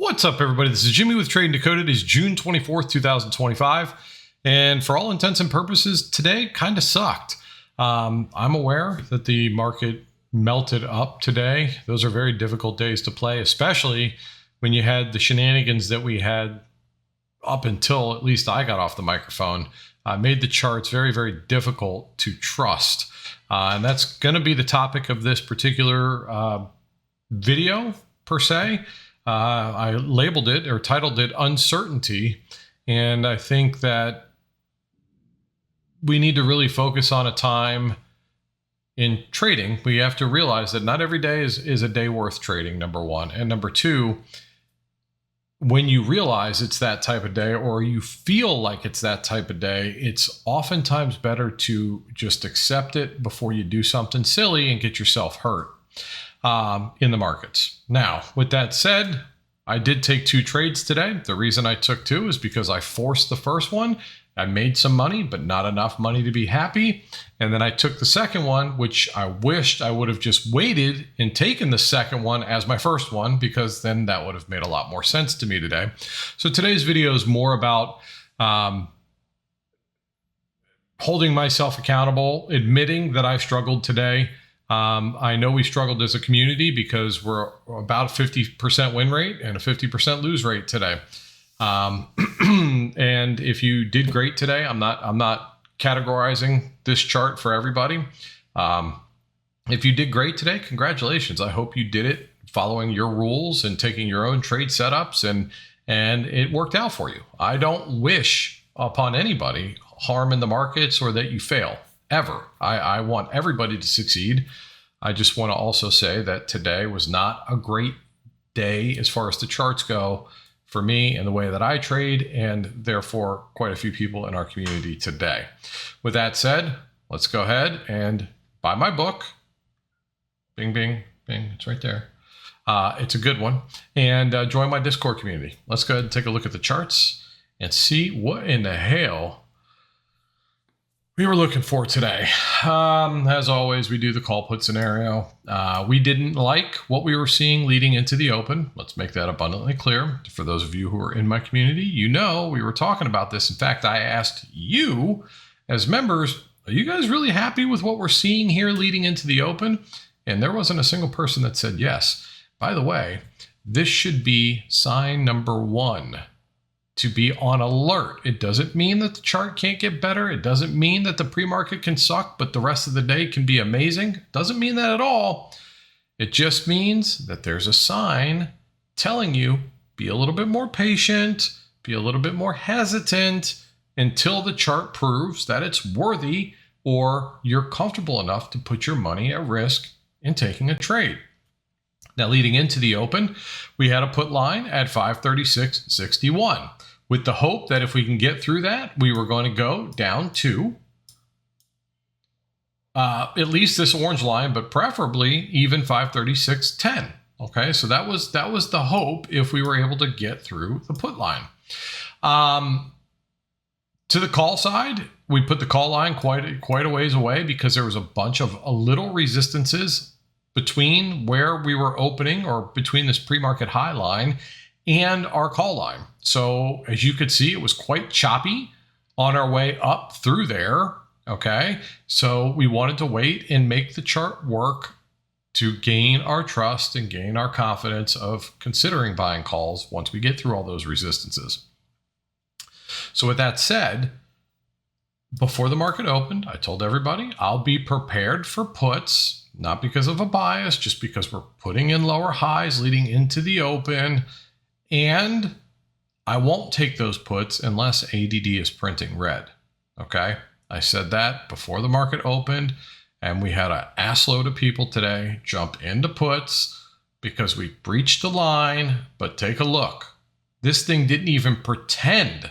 What's up, everybody? This is Jimmy with Trading Decoded. It is June 24th, 2025. And for all intents and purposes, today kind of sucked. I'm aware that the market melted up today. Those are very difficult days to play, especially when you had the shenanigans that we had up until at least I got off the microphone. Made the charts very, very difficult to trust. And that's going to be the topic of this particular video, per se. I labeled it or titled it Uncertainty. And I think that we need to really focus on a time in trading. We have to realize that not every day is a day worth trading, number one. And number two, when you realize it's that type of day or you feel like it's that type of day, it's oftentimes better to just accept it before you do something silly and get yourself hurt in the markets. Now, with that said, I did take two trades today. The reason I took two is because I forced the first one. I made some money, but not enough money to be happy. And then I took the second one, which I wished I would have just waited and taken the second one as my first one, because then that would have made a lot more sense to me today. So today's video is more about holding myself accountable, admitting that I struggled today. I know we struggled as a community because we're about a 50% win rate and a 50% lose rate today. And if you did great today, I'm not categorizing this chart for everybody. If you did great today, congratulations. I hope you did it following your rules and taking your own trade setups, and it worked out for you. I don't wish upon anybody harm in the markets or that you fail. Ever. I want everybody to succeed. I just want to also say that today was not a great day as far as the charts go for me and the way that I trade, and therefore quite a few people in our community today. With that said, let's go ahead and buy my book. Bing, bing, bing. It's right there. It's a good one. And join my Discord community. Let's go ahead and take a look at the charts and see what in the hell we were looking for today. As always, we do the call put scenario. We didn't like what we were seeing leading into the open. Let's make that abundantly clear. For those of you who are in my community, you know we were talking about this. In fact, I asked you as members, are you guys really happy with what we're seeing here leading into the open? And there wasn't a single person that said yes. By the way, this should be sign number one. To be on alert. It doesn't mean that the chart can't get better. It doesn't mean that the pre-market can suck, but the rest of the day can be amazing. It doesn't mean that at all. It just means that there's a sign telling you, be a little bit more patient, be a little bit more hesitant until the chart proves that it's worthy or you're comfortable enough to put your money at risk in taking a trade. Now, leading into the open, we had a put line at 536.61 with the hope that if we can get through that, we were going to go down to at least this orange line, but preferably even 536.10. Okay, so that was the hope if we were able to get through the put line. To the call side, we put the call line quite a ways away because there was a bunch of little resistances between where we were opening or between this pre-market high line and our call line. So as you could see, it was quite choppy on our way up through there. Okay. So we wanted to wait and make the chart work to gain our trust and gain our confidence of considering buying calls once we get through all those resistances. So with that said, before the market opened, I told everybody I'll be prepared for puts. Not because of a bias, just because we're putting in lower highs leading into the open. And I won't take those puts unless ADD is printing red. Okay. I said that before the market opened, and we had an assload of people today jump into puts because we breached the line. But take a look. This thing didn't even pretend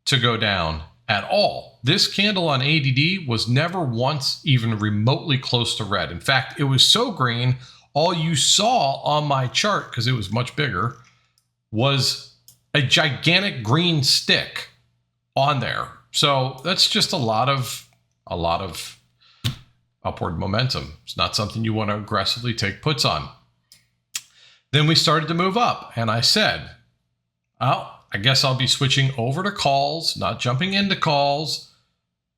to go down at all. This candle on ADD was never once even remotely close to red. In fact, it was so green, all you saw on my chart, because it was much bigger, was a gigantic green stick on there. So that's just a lot of upward momentum. It's not something you want to aggressively take puts on. Then we started to move up, and I said, Oh, I guess I'll be switching over to calls, not jumping into calls.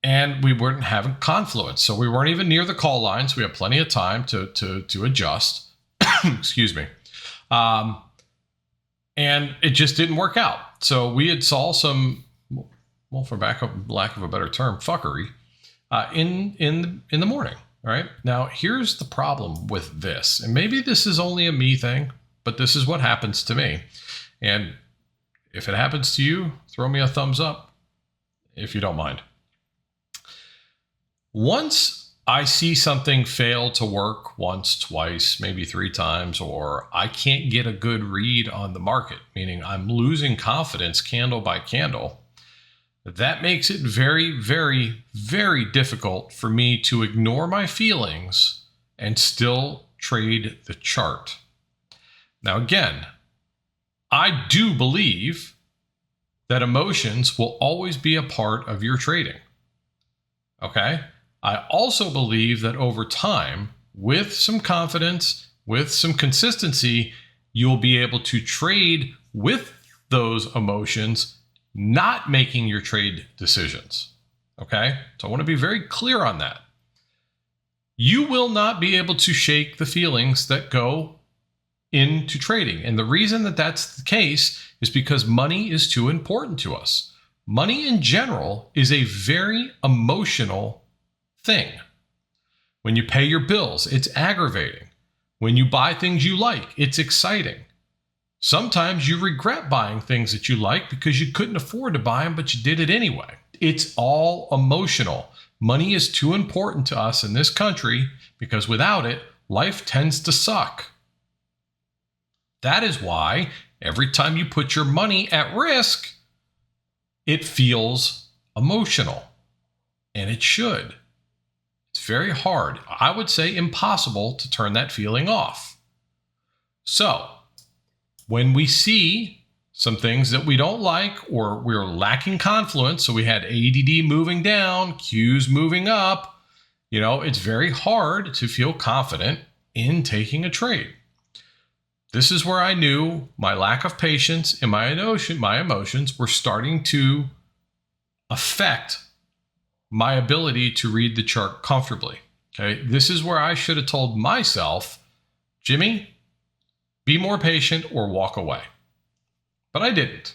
And we weren't having confluence. So we weren't even near the call lines. We had plenty of time to adjust. Excuse me. And it just didn't work out. So we had saw some, well, for lack of a better term, fuckery in the morning. All right. Now, here's the problem with this. And maybe this is only a me thing, but this is what happens to me. And if it happens to you, throw me a thumbs up if you don't mind. Once I see something fail to work once, twice, maybe 3 times, or I can't get a good read on the market, meaning I'm losing confidence candle by candle, that makes it very, very, very difficult for me to ignore my feelings and still trade the chart. Now, again, I do believe that emotions will always be a part of your trading. Okay? I also believe that over time, with some confidence, with some consistency, you'll be able to trade with those emotions, not making your trade decisions. Okay? So I want to be very clear on that. You will not be able to shake the feelings that go into trading. And the reason that that's the case is because money is too important to us. Money in general is a very emotional thing. When you pay your bills, it's aggravating. When you buy things you like, it's exciting. Sometimes you regret buying things that you like because you couldn't afford to buy them, but you did it anyway. It's all emotional. Money is too important to us in this country because without it, life tends to suck. That is why every time you put your money at risk, it feels emotional, and it should. It's very hard. I would say impossible to turn that feeling off. So, when we see some things that we don't like or we're lacking confluence, so we had ADD moving down, Qs moving up, it's very hard to feel confident in taking a trade. This is where I knew my lack of patience and my emotions were starting to affect my ability to read the chart comfortably. Okay, this is where I should have told myself, Jimmy, be more patient or walk away. But I didn't.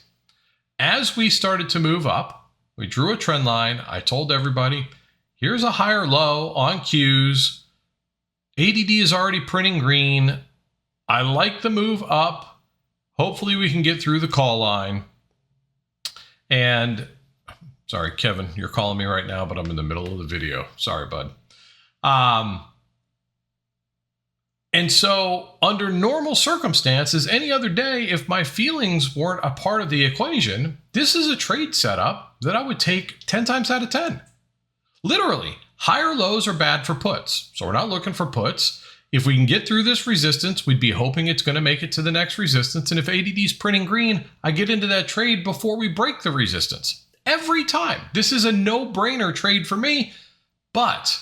As we started to move up, we drew a trend line. I told everybody, here's a higher low on Qs. ADD is already printing green. I like the move up. Hopefully we can get through the call line. And sorry, Kevin, you're calling me right now, but I'm in the middle of the video. Sorry, bud. And so under normal circumstances, any other day, if my feelings weren't a part of the equation, this is a trade setup that I would take 10 times out of 10. Literally, higher lows are bad for puts. So we're not looking for puts. If we can get through this resistance, we'd be hoping it's going to make it to the next resistance. And if ADD is printing green, I get into that trade before we break the resistance. Every time. This is a no-brainer trade for me. But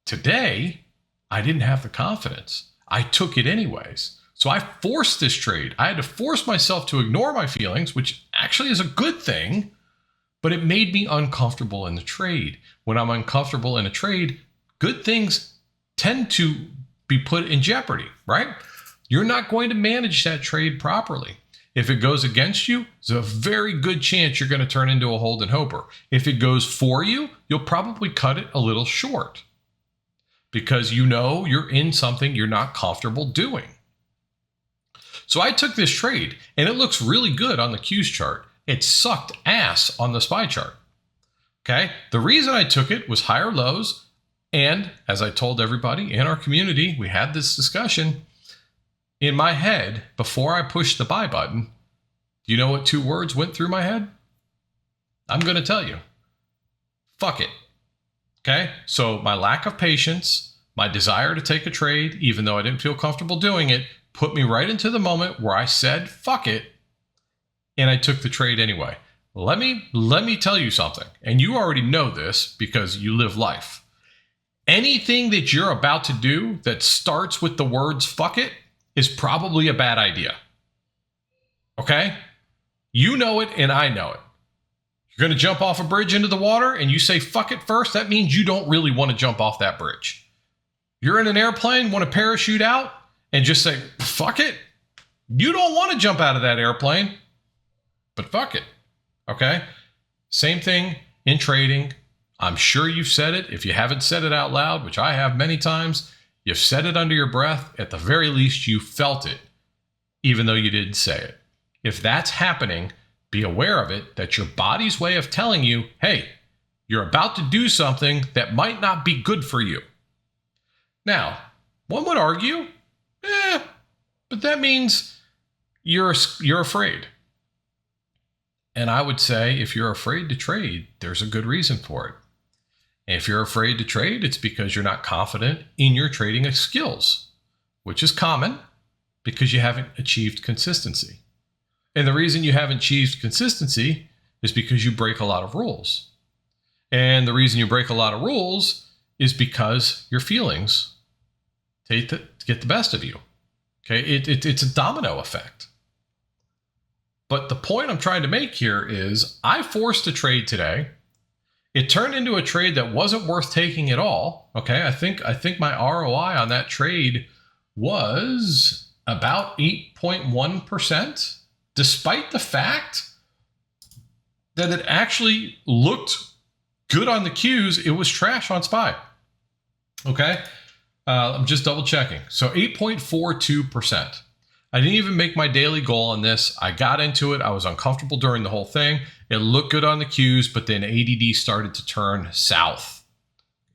today, I didn't have the confidence. I took it anyways. So I forced this trade. I had to force myself to ignore my feelings, which actually is a good thing, but it made me uncomfortable in the trade. When I'm uncomfortable in a trade, good things tend to be put in jeopardy, right? You're not going to manage that trade properly. If it goes against you, there's a very good chance you're going to turn into a hold and hoper. If it goes for you, you'll probably cut it a little short because you're in something you're not comfortable doing. So I took this trade and it looks really good on the Qs chart. It sucked ass on the SPY chart. Okay. The reason I took it was higher lows. And as I told everybody in our community, we had this discussion in my head before I pushed the buy button. Do you know what 2 words went through my head? I'm going to tell you. Fuck it. Okay. So my lack of patience, my desire to take a trade, even though I didn't feel comfortable doing it, put me right into the moment where I said, fuck it. And I took the trade anyway. Let me tell you something. And you already know this because you live life. Anything that you're about to do that starts with the words fuck it is probably a bad idea. Okay? You know it and I know it. You're going to jump off a bridge into the water and you say, fuck it first. That means you don't really want to jump off that bridge. You're in an airplane, want to parachute out and just say, fuck it. You don't want to jump out of that airplane, but fuck it. Okay. Same thing in trading. I'm sure you've said it. If you haven't said it out loud, which I have many times, you've said it under your breath. At the very least, you felt it, even though you didn't say it. If that's happening, be aware of it, that your body's way of telling you, hey, you're about to do something that might not be good for you. Now, one would argue, but that means you're afraid. And I would say if you're afraid to trade, there's a good reason for it. And if you're afraid to trade, it's because you're not confident in your trading skills, which is common because you haven't achieved consistency. And the reason you haven't achieved consistency is because you break a lot of rules. And the reason you break a lot of rules is because your feelings get the best of you. Okay, it's a domino effect. But the point I'm trying to make here is I forced a trade today. It turned into a trade that wasn't worth taking at all. Okay, I think my ROI on that trade was about 8.1%. Despite the fact that it actually looked good on the Qs, it was trash on SPY. Okay, I'm just double checking. So 8.42%. I didn't even make my daily goal on this. I got into it. I was uncomfortable during the whole thing. It looked good on the Qs, but then ADD started to turn south.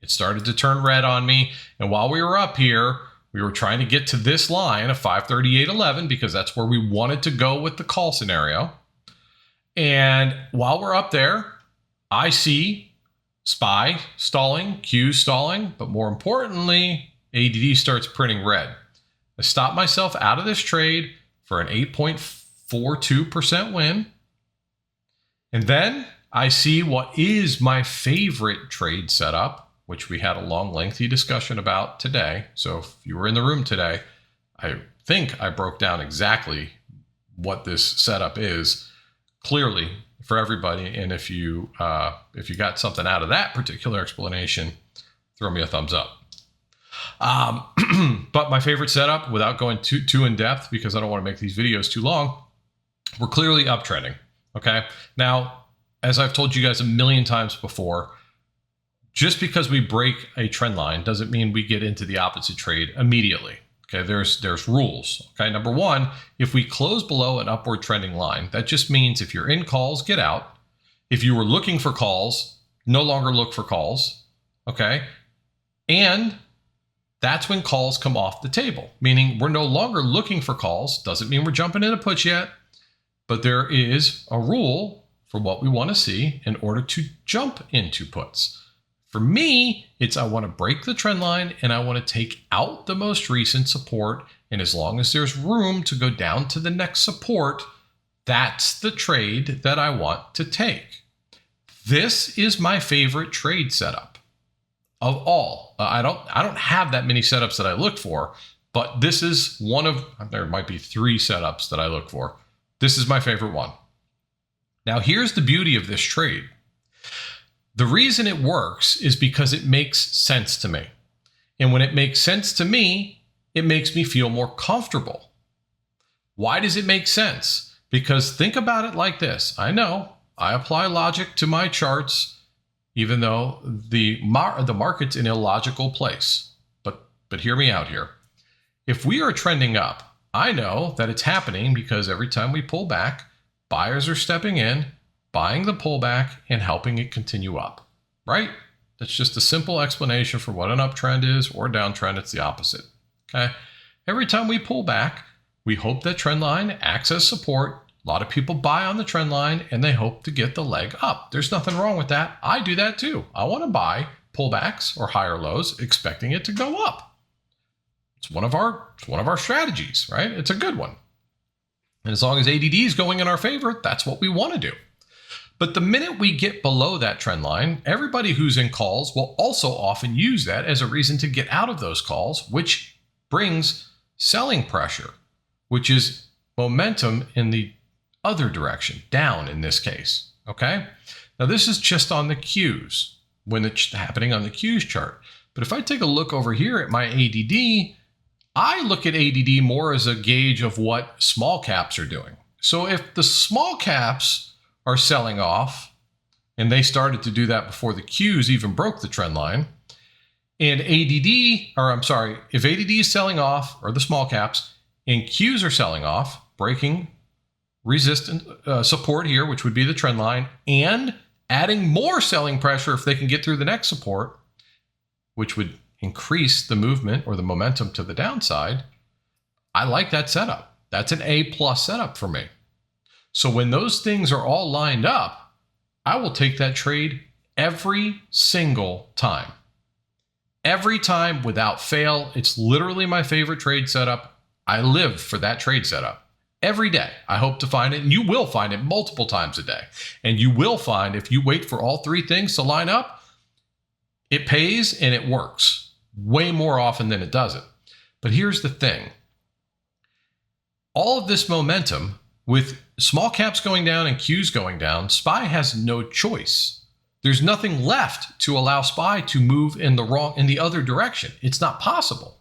It started to turn red on me. And while we were up here, we were trying to get to this line of 538.11 because that's where we wanted to go with the call scenario. And while we're up there, I see SPY stalling, Q stalling, but more importantly, ADD starts printing red. I stopped myself out of this trade for an 8.42% win. And then I see what is my favorite trade setup, which we had a long, lengthy discussion about today. So if you were in the room today, I think I broke down exactly what this setup is clearly for everybody. And if you got something out of that particular explanation, throw me a thumbs up. But my favorite setup, without going too in depth, because I don't want to make these videos too long, we're clearly uptrending. Okay. Now, as I've told you guys a million times before, just because we break a trend line doesn't mean we get into the opposite trade immediately. Okay, there's rules. Okay, number one, if we close below an upward trending line, that just means if you're in calls, get out. If you were looking for calls, no longer look for calls. Okay, and that's when calls come off the table, meaning we're no longer looking for calls. Doesn't mean we're jumping into puts yet, but there is a rule for what we want to see in order to jump into puts. For me, it's I want to break the trend line and I want to take out the most recent support. And as long as there's room to go down to the next support, that's the trade that I want to take. This is my favorite trade setup of all. I don't have that many setups that I look for, but this is one of, there might be 3 setups that I look for. This is my favorite one. Now, here's the beauty of this trade. The reason it works is because it makes sense to me. And when it makes sense to me, it makes me feel more comfortable. Why does it make sense? Because think about it like this. I know I apply logic to my charts, even though the market's in an illogical place. But hear me out here. If we are trending up, I know that it's happening because every time we pull back, buyers are stepping in, buying the pullback and helping it continue up, right? That's just a simple explanation for what an uptrend is, or a downtrend, it's the opposite, okay? Every time we pull back, we hope that trend line acts as support. A lot of people buy on the trend line and they hope to get the leg up. There's nothing wrong with that. I do that too. I want to buy pullbacks or higher lows, expecting it to go up. It's one of our strategies, right? It's a good one. And as long as ADD is going in our favor, that's what we want to do. But the minute we get below that trend line, everybody who's in calls will also often use that as a reason to get out of those calls, which brings selling pressure, which is momentum in the other direction, down in this case. Okay. Now this is just on the Qs when it's happening on the Qs chart. But if I take a look over here at my ADD, I look at ADD more as a gauge of what small caps are doing. So if the small caps are selling off, and they started to do that before the Qs even broke the trend line, and if ADD is selling off, or the small caps, and Qs are selling off, breaking resistance support here, which would be the trend line, and adding more selling pressure if they can get through the next support, which would increase the movement or the momentum to the downside, I like that setup. That's an A+ setup for me. So when those things are all lined up, I will take that trade every single time. Every time without fail. It's literally my favorite trade setup. I live for that trade setup every day. I hope to find it, and you will find it multiple times a day. And you will find, if you wait for all three things to line up, it pays and it works way more often than it doesn't. But here's the thing. All of this momentum with small caps going down and Qs going down, SPY has no choice. There's nothing left to allow SPY to move in the other direction. It's not possible.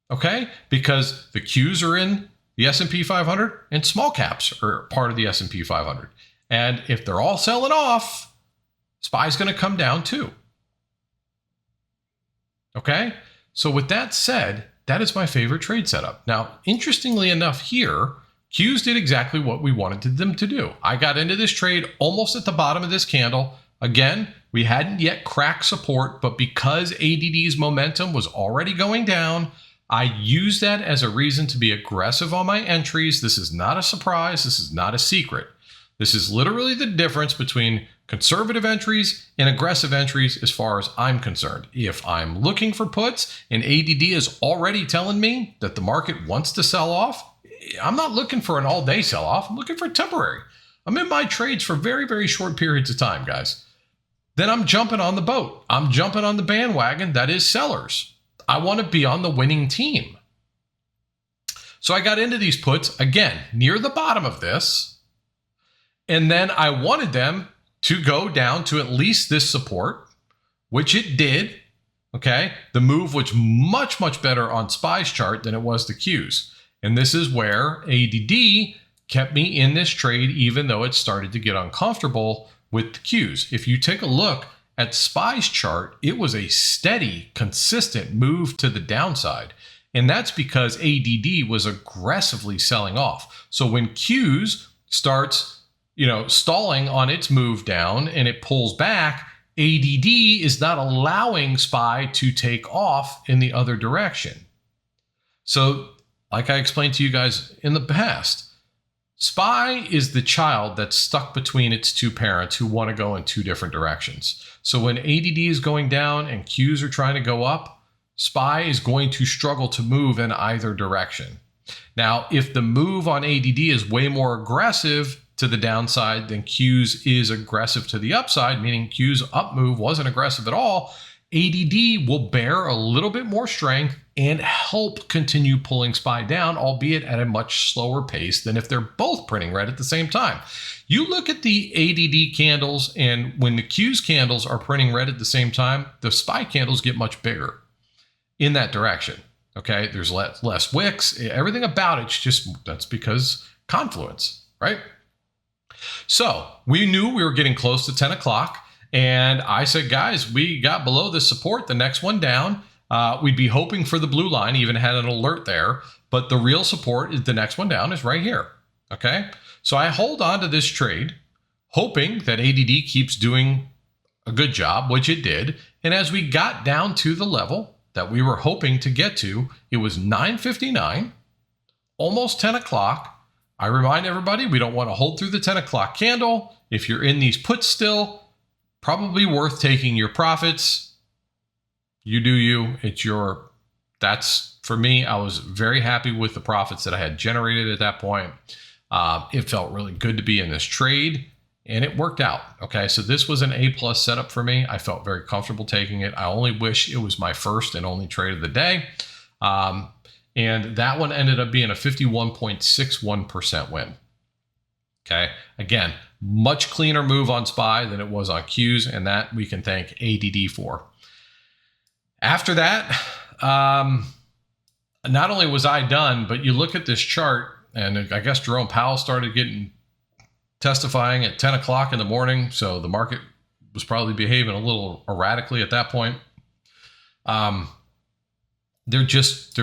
Okay? Because the Qs are in the S&P 500 and small caps are part of the S&P 500. And if they're all selling off, SPY is going to come down too. Okay? So with that said, that is my favorite trade setup. Now, interestingly enough here, Qs did exactly what we wanted them to do. I got into this trade almost at the bottom of this candle. Again, we hadn't yet cracked support, but because ADD's momentum was already going down, I used that as a reason to be aggressive on my entries. This is not a surprise. This is not a secret. This is literally the difference between conservative entries and aggressive entries as far as I'm concerned. If I'm looking for puts and ADD is already telling me that the market wants to sell off, I'm not looking for an all-day sell-off. I'm looking for temporary. I'm in my trades for very, very short periods of time, guys. Then I'm jumping on the boat. I'm jumping on the bandwagon that is sellers. I want to be on the winning team. So I got into these puts, again, near the bottom of this. And then I wanted them to go down to at least this support, which it did. Okay. The move was much, much better on SPY's chart than it was the Qs. And this is where ADD kept me in this trade, even though it started to get uncomfortable with the Qs. If you take a look at SPY's chart, it was a steady, consistent move to the downside. And that's because ADD was aggressively selling off. So when Qs starts, stalling on its move down and it pulls back, ADD is not allowing SPY to take off in the other direction. So like I explained to you guys in the past, SPY is the child that's stuck between its two parents who want to go in two different directions. So when ADD is going down and Qs are trying to go up, SPY is going to struggle to move in either direction. Now, if the move on ADD is way more aggressive to the downside than Qs is aggressive to the upside, meaning Qs up move wasn't aggressive at all, ADD will bear a little bit more strength and help continue pulling SPY down, albeit at a much slower pace than if they're both printing red at the same time. You look at the ADD candles, and when the Qs candles are printing red at the same time, the SPY candles get much bigger in that direction. Okay, there's less wicks, everything about it's that's because confluence, right? So we knew we were getting close to 10 o'clock. And I said, guys, we got below this support, the next one down. We'd be hoping for the blue line, even had an alert there. But the real support is the next one down is right here. Okay. So I hold on to this trade, hoping that ADD keeps doing a good job, which it did. And as we got down to the level that we were hoping to get to, it was 9:59, almost 10 o'clock. I remind everybody, we don't want to hold through the 10 o'clock candle. If you're in these puts still, probably worth taking your profits. You do you. That's for me. I was very happy with the profits that I had generated at that point. It felt really good to be in this trade and it worked out. Okay. So this was an A+ setup for me. I felt very comfortable taking it. I only wish it was my first and only trade of the day. And that one ended up being a 51.61% win. Okay. Again, much cleaner move on SPY than it was on Qs, and that we can thank ADD for. After that, not only was I done, but you look at this chart, and I guess Jerome Powell started testifying at 10 o'clock in the morning. So the market was probably behaving a little erratically at that point. There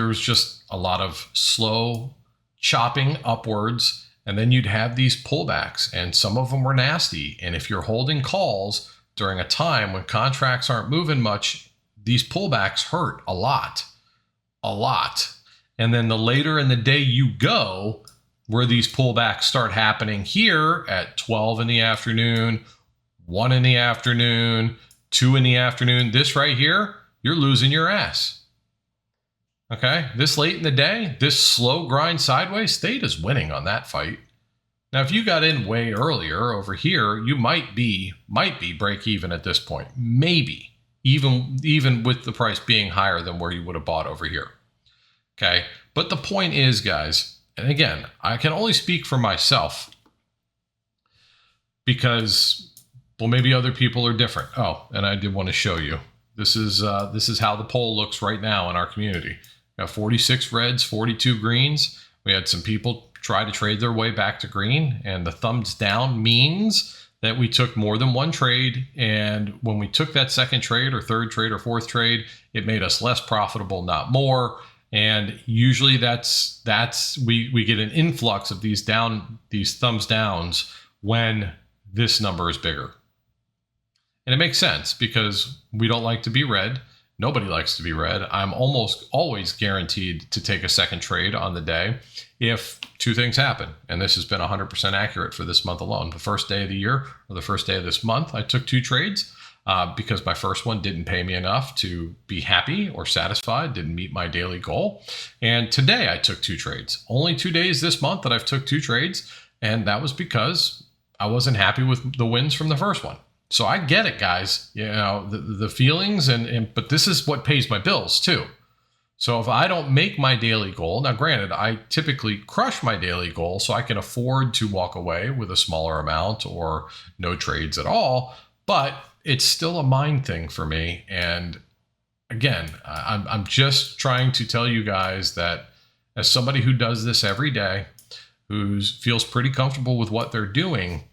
was just a lot of slow chopping upwards, and then you'd have these pullbacks, and some of them were nasty. And if you're holding calls during a time when contracts aren't moving much, these pullbacks hurt a lot. And then the later in the day you go, where these pullbacks start happening here at 12 in the afternoon, 1 in the afternoon, 2 in the afternoon, this right here, you're losing your ass. Okay, this late in the day, this slow grind sideways, State is winning on that fight. Now, if you got in way earlier over here, you might be break even at this point. Maybe even with the price being higher than where you would have bought over here. Okay, but the point is, guys, and again, I can only speak for myself because, well, maybe other people are different. Oh, and I did want to show you. This is how the poll looks right now in our community. We got 46 reds, 42 greens. We had some people try to trade their way back to green, and the thumbs down means that we took more than one trade. And when we took that second trade or third trade or fourth trade, it made us less profitable, not more. And usually we get an influx of these thumbs downs when this number is bigger. And it makes sense because we don't like to be red. Nobody likes to be red. I'm almost always guaranteed to take a second trade on the day if two things happen. And this has been 100% accurate for this month alone. The first day of the year or the first day of this month, I took two trades because my first one didn't pay me enough to be happy or satisfied, didn't meet my daily goal. And today I took two trades. Only 2 days this month that I've took two trades. And that was because I wasn't happy with the wins from the first one. So I get it, guys, you know, the feelings, but this is what pays my bills too. So if I don't make my daily goal, now granted, I typically crush my daily goal so I can afford to walk away with a smaller amount or no trades at all, but it's still a mind thing for me. And again, I'm just trying to tell you guys that as somebody who does this every day, who feels pretty comfortable with what they're doing,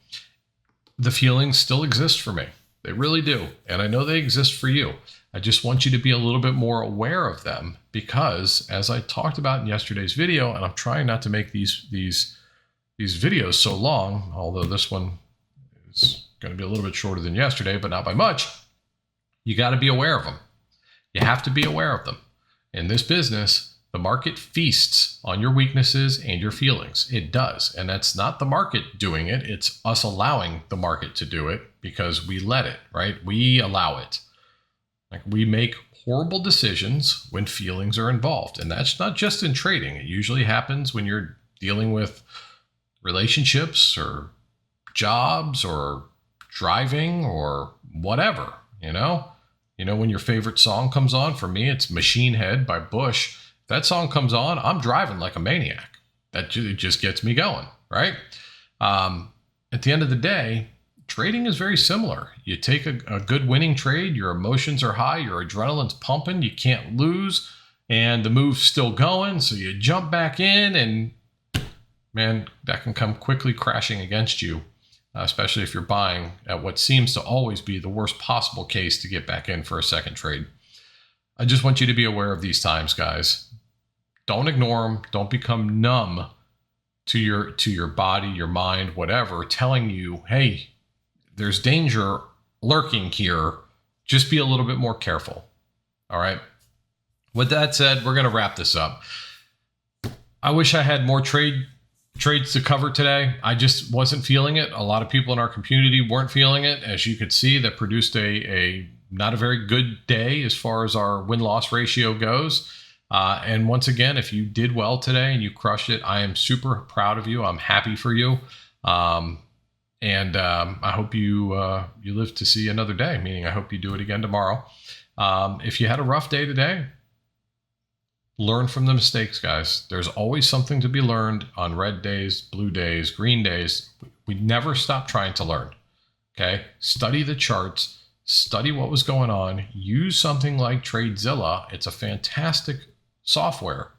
the feelings still exist for me. They really do. And I know they exist for you. I just want you to be a little bit more aware of them because, as I talked about in yesterday's video, and I'm trying not to make these videos so long, although this one is going to be a little bit shorter than yesterday, but not by much, you got to be aware of them. You have to be aware of them. In this business, the market feasts on your weaknesses and your feelings. It does. And that's not the market doing it. It's us allowing the market to do it because we let it, right? We allow it. Like, we make horrible decisions when feelings are involved. And that's not just in trading. It usually happens when you're dealing with relationships or jobs or driving or whatever, you know? You know, when your favorite song comes on, for me, it's Machine Head by Bush. That song comes on, I'm driving like a maniac. That just gets me going, right? At the end of the day, trading is very similar. You take a good winning trade, your emotions are high, your adrenaline's pumping, you can't lose, and the move's still going, so you jump back in, and man, that can come quickly crashing against you, especially if you're buying at what seems to always be the worst possible case to get back in for a second trade. I just want you to be aware of these times, guys. Don't ignore them. Don't become numb to your body, your mind, whatever, telling you, hey, there's danger lurking here. Just be a little bit more careful. All right. With that said, we're going to wrap this up. I wish I had more trades to cover today. I just wasn't feeling it. A lot of people in our community weren't feeling it. As you could see, that produced a not a very good day as far as our win-loss ratio goes. And once again, if you did well today and you crushed it, I am super proud of you. I'm happy for you. I hope you live to see another day, meaning I hope you do it again tomorrow. If you had a rough day today, Learn from the mistakes, guys. There's always something to be learned on red days, blue days, green days. We never stop trying to learn. Okay. Study the charts, study what was going on. Use something like TradeZilla. It's a fantastic software.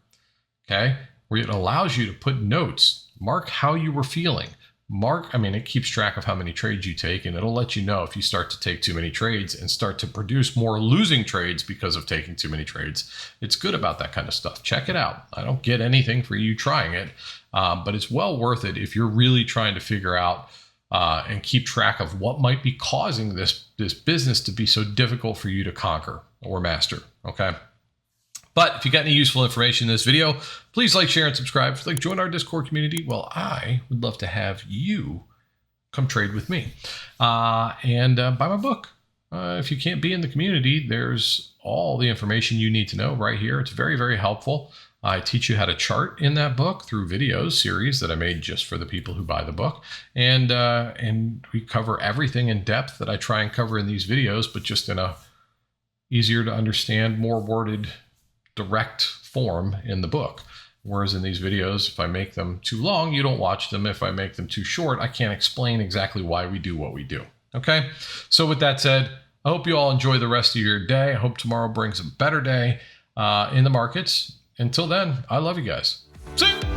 Okay. Where it allows you to put notes, mark how you were feeling. It keeps track of how many trades you take, and it'll let you know if you start to take too many trades and start to produce more losing trades because of taking too many trades. It's good about that kind of stuff. Check it out. I don't get anything for you trying it, but it's well worth it if you're really trying to figure out and keep track of what might be causing this business to be so difficult for you to conquer or master. Okay. But if you got any useful information in this video, please like, share, and subscribe. If you'd like to join our Discord community, well, I would love to have you come trade with me and buy my book. If you can't be in the community, there's all the information you need to know right here. It's very, very helpful. I teach you how to chart in that book through videos series that I made just for the people who buy the book. And we cover everything in depth that I try and cover in these videos, but just in a easier to understand, more worded, direct form in the book. Whereas in these videos, if I make them too long, you don't watch them. If I make them too short, I can't explain exactly why we do what we do. Okay. So with that said, I hope you all enjoy the rest of your day. I hope tomorrow brings a better day in the markets. Until then, I love you guys. See you.